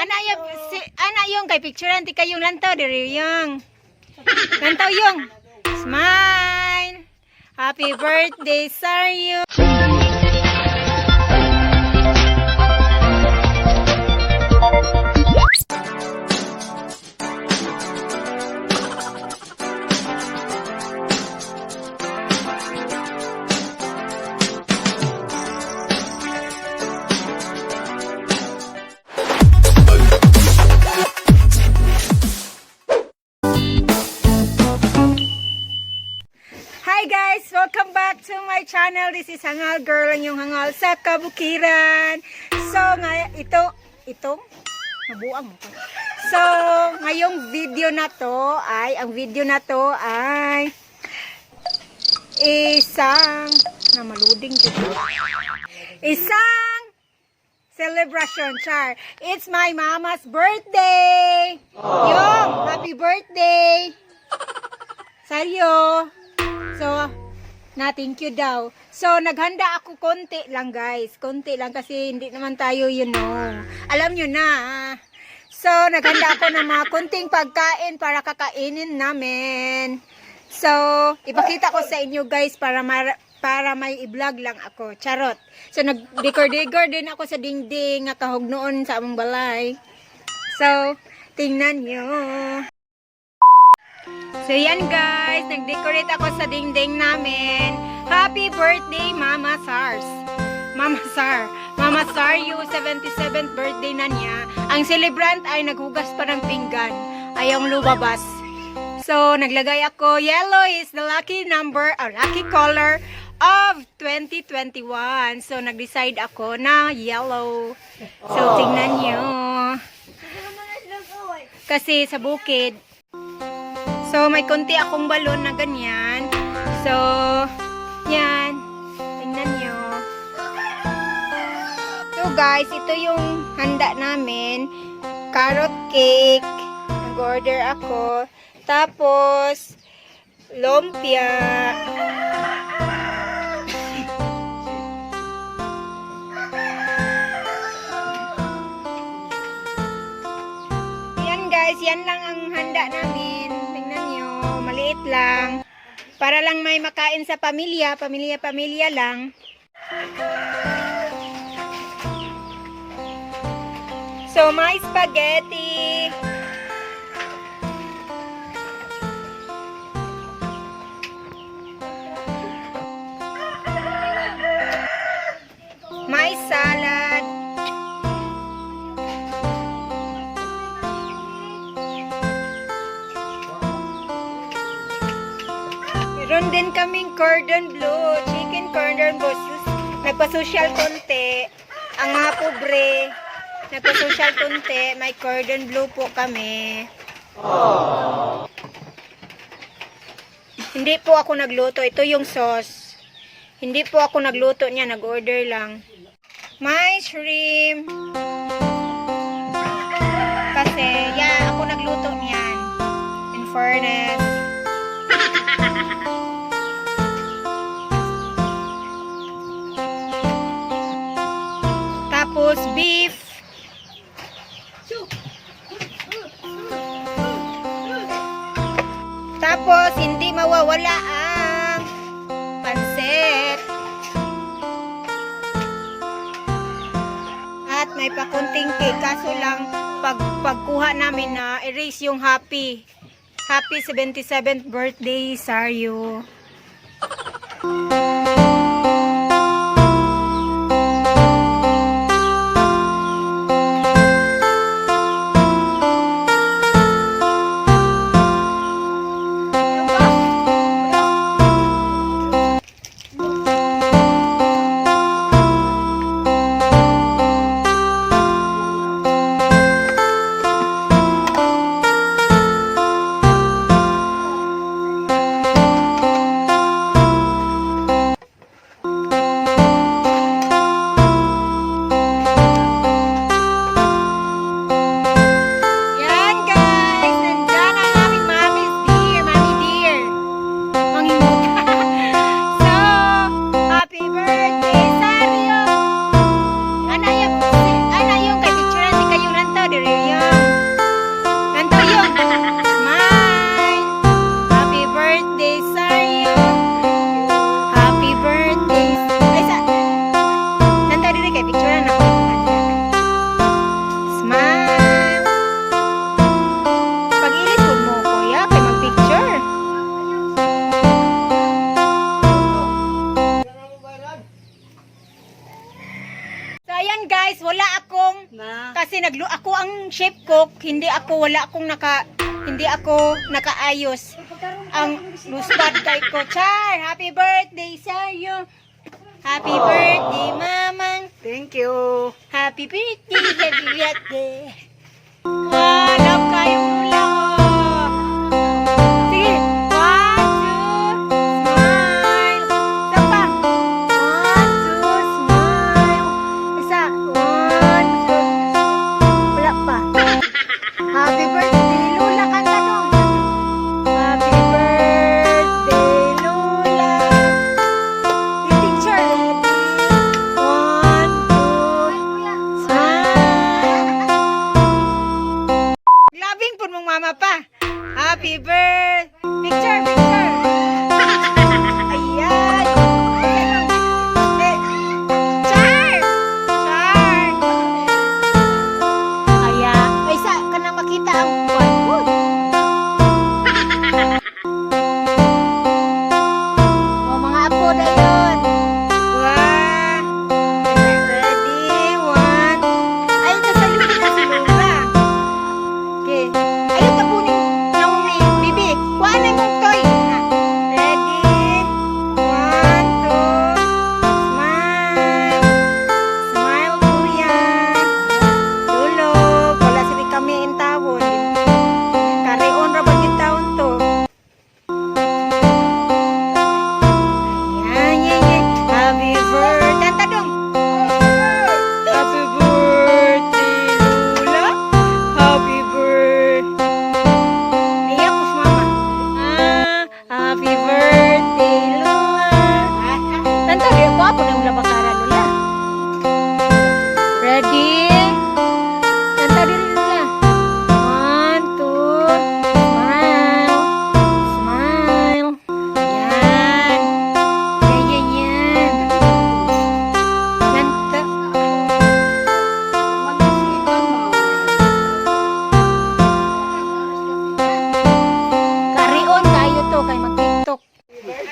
Ana yung kay picturean ti kayong lantaw diri yung. Lantaw yung. Smile. Happy birthday, Saryo. Hi guys! Welcome back to my channel. This is Hangal Girl, ang yung hangal sa kabukiran. So, itong nabuang mo pa. So, ngayong video na to ay isang isang celebration, char. It's my mama's birthday. Yung, happy birthday. Saryo. So, thank you daw. So, naghanda ako konti lang guys. Konti lang kasi hindi naman tayo, alam nyo na. So, naghanda ako ng mga konting pagkain para kakainin namin. So, ipakita ko sa inyo guys para may i-vlog lang ako. Charot. So, nag-decor-decor din ako sa dingding nga kahog noon sa among balay. So, tingnan nyo. So yan guys, nag-decorate ako sa dingding namin. Happy birthday Mama Sars. Mama Sar, yung 77th birthday na niya. Ang celebrant ay naghugas pa ng pinggan. Ayong lumabas. So naglagay ako, yellow is the lucky number or lucky color of 2021. So nag-decide ako na yellow. So tingnan nyo. Kasi sa bukid, so, may konti akong balon na ganyan. So, yan. Tingnan nyo. So, guys, ito yung handa namin. Carrot cake. Nag-order ako. Tapos, lumpia. Yan, guys. Yan lang ang handa namin. Maliit lang. Para lang may makain sa pamilya. Pamilya lang. So, may spaghetti. May salad. Meron din kaming cordon bleu, chicken cordon bleu. Nagpa-social konti. Ang mga pobre, nagpa-social konti. May cordon bleu po kami. Hindi po ako nagluto. Ito yung sauce. Hindi po ako nagluto niya. Nag-order lang. May shrimp. Kasi, ako nagluto niyan. In fairness. Tapos beef. Tapos hindi mawawala ang pansit. At may pakunting cake. Kaso lang pagkuha namin na erase yung happy 77th birthday, Saryo. kasi ako ang chef cook, hindi ako nakaayos. Ang lusbat kay ko, Char, happy birthday sa'yo. Happy birthday, mamang. Thank you. Happy birthday, happy birthday. Love kayo mula. Sige, 1, 2, smile. Isa pa. 1, 2, smile. Isa, 1, 2. Wala pa. Happy birthday, Lola. Kanta dong. Happy birthday, Lola. Yung picture. 1, 2, smile. Labing po mong mama pa. Happy birthday. Picture, picture. Ayan. Char! Char! Ayan. Ay, ka na makita ang buwan ko. O, mga apo na yun. One. Ready? One. Ay, nasa likod na si Lola. Okay. Ayaw tapunin ng bibi. Kuha na yung toy. Ready? 1, 2. Smile. Smile, kuya. Dulog. Wala sabi kami in tawon. Carry on ra bang yung taon to. Ayan, yan, yan. Happy birthday. Kanta dong. Happy birthday, Lola. Happy birthday. Iyak ko si mama. Happy birthday, Lola. Kanta di ko ako nang labakara, Lola. Ready? Kanta din, Lola. 1, 2, smile. Smile. Yan. Yan, yan, yan. Kanta. Carry on tayo to kay mag-tiktok.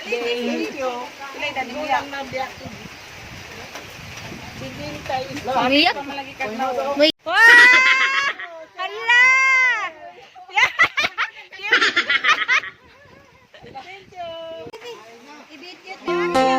Thank you. Ilay na niya. Iyak? Wait. Wow! Hala! Thank you. I-video tayo.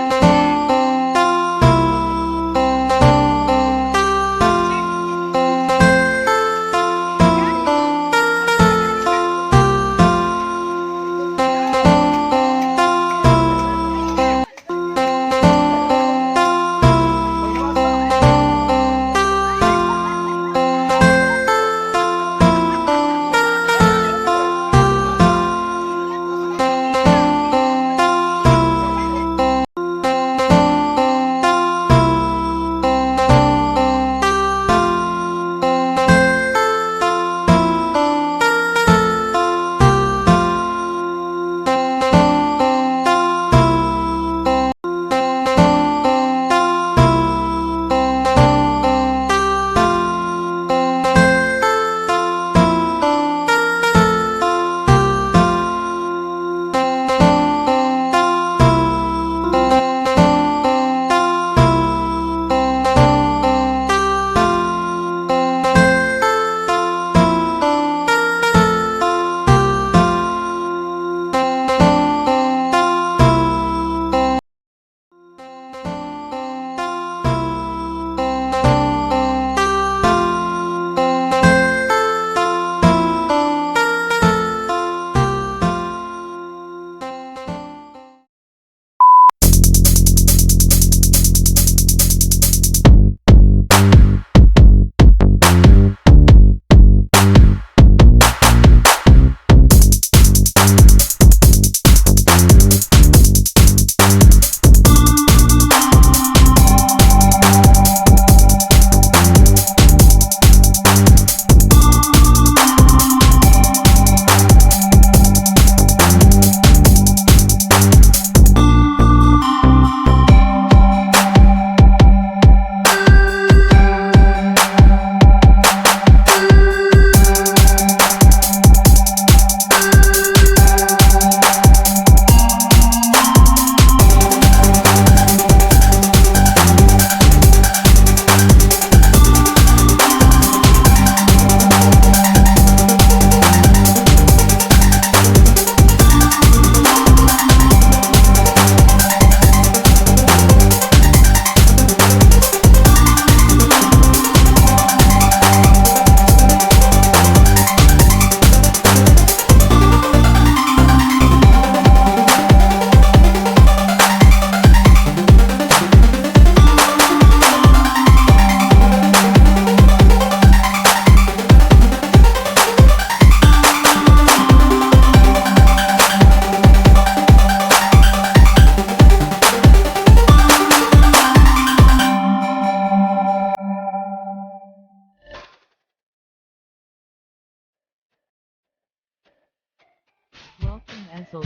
Esso.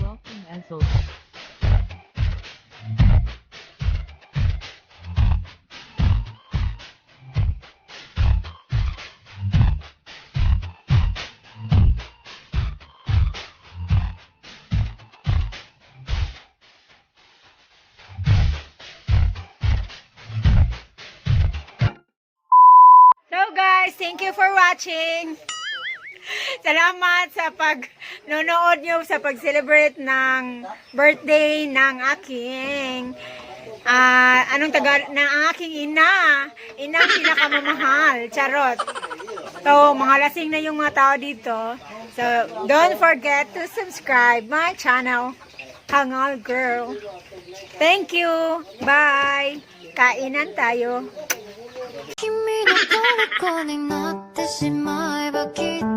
Welcome Esso. So guys, thank you for watching. Salamat sa pag-nonood nyo sa pag-celebrate ng birthday ng aking ng aking inang pinakamamahal, charot. So, mga lasing na yung mga tao dito. So, don't forget to subscribe my channel, Hangal Girl. Thank you. Bye. Kainan tayo. 君の虜になってしまえばきっと